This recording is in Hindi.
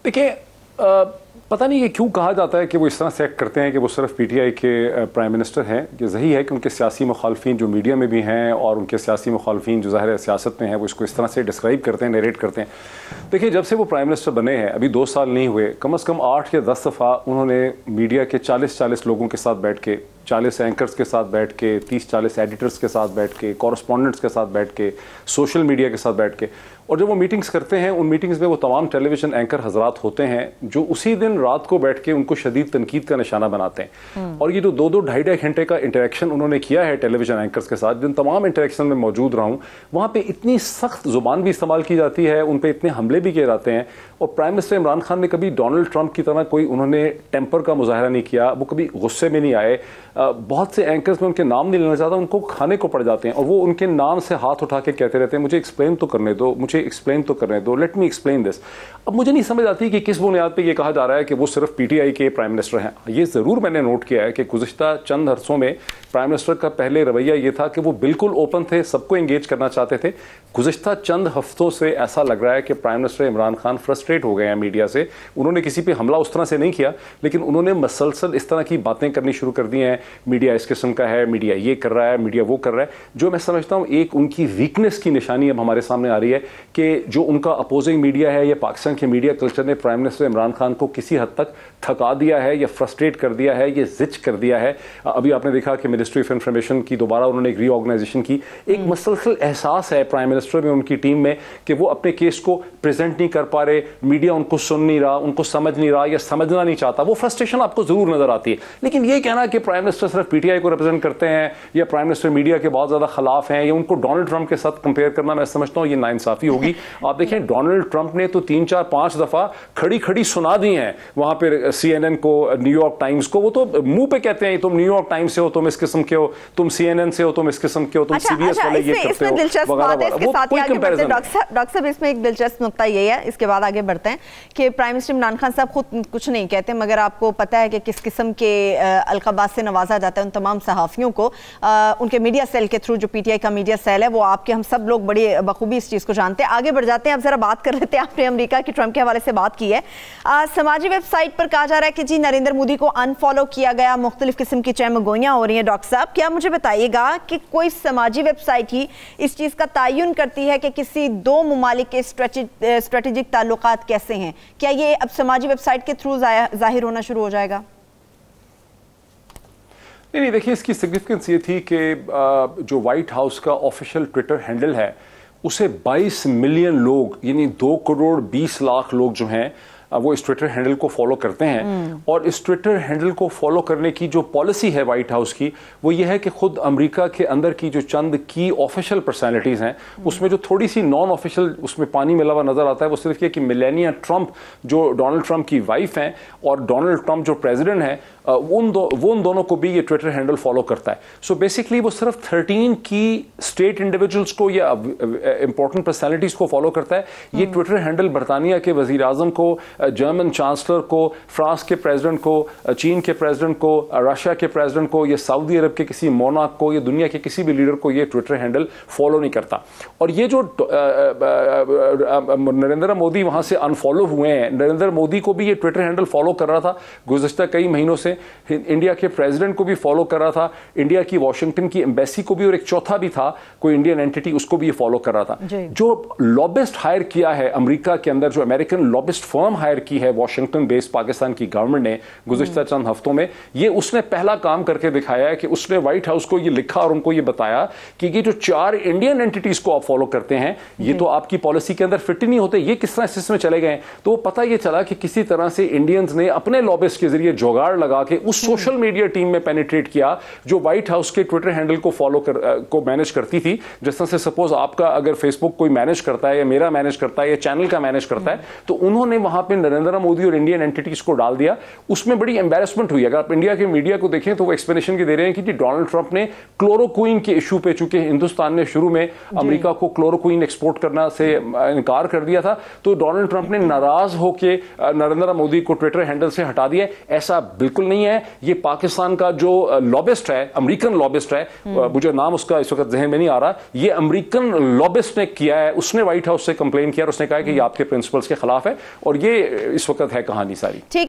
देखिए, पता नहीं ये क्यों कहा जाता है कि वो इस तरह से एक्ट करते हैं कि वो सिर्फ पीटीआई के प्राइम मिनिस्टर हैं। ये सही है कि उनके सियासी मुखालफिन जो मीडिया में भी हैं और उनके सियासी मुखालफिन जो ज़ाहिर सियासत में हैं वो इसको इस तरह से डिस्क्राइब करते हैं, नरेट करते हैं। देखिए, जब से वो प्राइम मिनिस्टर बने हैं, अभी 2 साल नहीं हुए, कम से कम 8 या 10 दफ़ा उन्होंने मीडिया के 40-40 लोगों के साथ बैठ के, 40 एंकर्स के साथ बैठ के, 30-40 एडिटर्स के साथ बैठ के, कॉरेस्पॉन्डेंट्स के साथ बैठ के, सोशल मीडिया के साथ बैठ के, और जब वो मीटिंग्स करते हैं, उन मीटिंग्स में वो तमाम टेलीविजन एंकर हजरात होते हैं जो उसी दिन रात को बैठ के उनको शदीद तनकीद का निशाना बनाते हैं। और ये जो 2-2 ढाई-ढाई घंटे का इंटरेक्शन उन्होंने किया है टेलीविजन एंकर्स के साथ, जिन तमाम इंटरेक्शन में मौजूद रहा हूँ, वहाँ पे इतनी सख्त जुबान भी इस्तेमाल की जाती है, उन पर इतने हमले भी किए जाते हैं। और प्राइम मिनिस्टर इमरान खान ने कभी डोनाल्ड ट्रंप की तरह कोई उन्होंने टेम्पर का मुजाहरा नहीं किया, वो कभी गुस्से में नहीं आए। बहुत से एंकर्स में उनके नाम नहीं लेना चाहता, उनको खाने को पड़ जाते हैं और वो उनके नाम से हाथ उठा के कहते रहते हैं, मुझे एक्सप्लेन तो करने दो, मुझे एक्सप्लेन तो करने दो, लेट मी एक्सप्लेन दिस। अब मुझे नहीं समझ आती कि किस बुनियाद पे ये कहा जा रहा है कि वो सिर्फ पीटीआई के प्राइम मिनिस्टर हैं। ये ज़रूर मैंने नोट किया है कि गुज़िश्ता चंद अरसों में प्राइम मिनिस्टर का पहले रवैया ये था कि वो बिल्कुल ओपन थे, सबको एंगेज करना चाहते थे। गुज़िश्ता चंद हफ्तों से ऐसा लग रहा है कि prime minister Imran Khan frustrate हो गए हैं मीडिया से। उन्होंने किसी पे हमला उस तरह से नहीं किया, लेकिन उन्होंने मसलसल इस तरह की बातें करनी शुरू कर दी हैं, मीडिया इस किस्म का है, मीडिया ये कर रहा है, मीडिया वो कर रहा है, जो मैं समझता हूँ एक उनकी वीकनेस की निशानी अब हमारे सामने आ रही है कि जो उनका अपोजिंग मीडिया है या पाकिस्तान के मीडिया कल्चर ने प्राइम मिनिस्टर इमरान खान को किसी हद तक थका दिया है या फ्रस्ट्रेट कर दिया है, ये जिच कर दिया है। अभी आपने देखा कि मिनिस्ट्री ऑफ इंफॉर्मेशन की दोबारा उन्होंने एक रीऑर्गेनाइजेशन की। एक मसलसल एहसास है प्राइम मिनिस्टर में, उनकी टीम में, कि वो अपने केस को प्रेजेंट नहीं कर पा रहे, मीडिया उनको सुन नहीं रहा, उनको समझ नहीं रहा या समझना नहीं चाहता। वो फ्रस्ट्रेशन आपको जरूर नजर आती है। लेकिन ये कहना कि प्राइम मिनिस्टर सिर्फ पीटीआई को रिप्रेजेंट करते हैं या प्राइम मिनिस्टर मीडिया के बहुत ज्यादा खिलाफ हैं या उनको डोनाल्ड ट्रंप के साथ कंपेयर करना, मैं समझता हूँ ये नाइंसाफी होगी। आप देखें, डोनाल्ड ट्रंप ने तो 3-4-5 दफा खड़ी खड़ी सुना दी हैं वहां पर CNN को, न्यूयॉर्क टाइम्स को। वो तो मुंह पे कहते हैं तुम न्यूयॉर्क टाइम्स से हो, तुम इस किस्म के हो, तुम CNN से हो, तुम इस किस्म के हो, तुम CBS वाले ये करते हो। डॉक्टर साहब, इसमें एक दिलचस्प नुकता ये है, इसके बाद आगे बढ़ते हैं, कि प्राइम मिनिस्टर इमरान खान साहब खुद कुछ नहीं कहते, मगर आपको पता है कि किस किस्म के अलकाबात से नवाजा जाता है उन तमाम सहाफ़ियों को उनके मीडिया सेल के थ्रू। जो पीटीआई का मीडिया सेल है वो आपके, हम सब लोग बड़ी बखूबी इस चीज़ को जानते हैं। आगे बढ़ जाते हैं, अब जरा बात कर लेते हैं, आपने अमेरिका की ट्रंप के हवाले से बात की है। समाजी वेबसाइट पर कहा जा रहा है कि जी नरेंद्र मोदी को अनफॉलो किया गया, मुख्तलिफ किस्म की चहमगोइयाँ हो रही हैं। डॉक्टर साहब, क्या मुझे बताइएगा कि कोई समाजी वेबसाइट ही इस चीज़ का तयन करती है कि किसी दो मुमालिक के स्ट्रेटेजिक ताल्लुकात कैसे हैं? क्या ये अब समाजी वेबसाइट के थ्रू जाहिर होना शुरू हो जाएगा? नहीं, देखिए, इसकी सिग्निफिकेंस ये थी कि जो व्हाइट हाउस का ऑफिशियल ट्विटर हैंडल है उसे 22 मिलियन लोग, यानी 2 करोड़ 20 लाख लोग जो हैं वो इस ट्विटर हैंडल को फॉलो करते हैं। और इस ट्विटर हैंडल को फॉलो करने की जो पॉलिसी है व्हाइट हाउस की, वो ये है कि खुद अमेरिका के अंदर की जो चंद की ऑफिशियल पर्सनालिटीज़ हैं उसमें जो थोड़ी सी नॉन ऑफिशियल उसमें पानी मिला हुआ नजर आता है, वो सिर्फ ये कि मेलानिया ट्रंप जो डोनाल्ड ट्रंप की वाइफ हैं और डोनाल्ड ट्रंप जो प्रेसिडेंट हैं, उन दोनों को भी ये ट्विटर हैंडल फॉलो करता है। सो बेसिकली वो सिर्फ 13 की स्टेट इंडिविजुअल्स को या इंपॉर्टेंट पर्सनालिटीज़ को फॉलो करता है। ये ट्विटर हैंडल बरतानिया के वज़ीर आज़म को, जर्मन चांसलर को, फ्रांस के प्रेसिडेंट को, चीन के प्रेसिडेंट को, रशिया के प्रेसिडेंट को, या सऊदी अरब के किसी मोनार्क को, या दुनिया के किसी भी लीडर को ये ट्विटर हैंडल फॉलो नहीं करता। और ये जो नरेंद्र मोदी वहां से अनफॉलो हुए हैं, नरेंद्र मोदी को भी ये ट्विटर हैंडल फॉलो कर रहा था गुज़िश्ता कई महीनों से, इंडिया के प्रेसिडेंट को भी फॉलो कर रहा था, इंडिया की वाशिंगटन की एम्बेसी को भी, और एक चौथा भी था कोई इंडियन एंटिटी, उसको भी ये फॉलो कर रहा था। जो लॉबिस्ट हायर किया है अमेरिका के अंदर, जो अमेरिकन लॉबिस्ट फर्म हायर की है वाशिंगटन बेस्ड पाकिस्तान की गवर्नमेंट ने गुज़िश्ता चंद हफ्तों में, ये उसने पहला काम करके दिखाया है कि उसने व्हाइट हाउस को ये लिखा और उनको ये बताया कि ये जो 4 इंडियन एंटिटीज को आप फॉलो करते हैं ये तो आपकी पॉलिसी के अंदर फिट ही नहीं होते, ये किस तरह इसमें चले गए। तो पता ये चला कि किसी तरह से इंडियंस ने अपने लॉबिस्ट के जरिए जुगाड़ लगा के उस सोशल मीडिया टीम में पेनिट्रेट किया जो व्हाइट हाउस के ट्विटर हैंडल को को मैनेज करती थी। जिस तरह से सपोज आपका अगर फेसबुक कोई मैनेज करता है या मेरा मैनेज करता है या चैनल का मैनेज करता है, तो उन्होंने वहां पे नरेंद्र मोदी और इंडियन एंटिटीज को डाल दिया। उसमें बड़ी एम्बैरेसमेंट हुई। अगर आप इंडिया के मीडिया को देखें तो वो एक्सप्लेनेशन की दे रहे हैं कि डोनाल्ड ट्रंप ने क्लोरोक्विन के इशू पे, चूंकि हिंदुस्तान ने शुरू में अमेरिका को क्लोरोक्विन एक्सपोर्ट करना से इनकार कर दिया था, तो डोनाल्ड ट्रंप ने नाराज होकर नरेंद्र मोदी को ट्विटर हैंडल से हटा दिया। ऐसा बिल्कुल नहीं है। ये पाकिस्तान का जो लॉबिस्ट है, अमेरिकन लॉबिस्ट है, मुझे नाम उसका इस वक्त जहन में नहीं आ रहा, ये अमेरिकन लॉबिस्ट ने किया है। उसने व्हाइट हाउस से कंप्लेन किया और उसने कहा कि ये आपके प्रिंसिपल्स के खिलाफ है और ये ये इस वक्त है कहानी सारी। ठीक।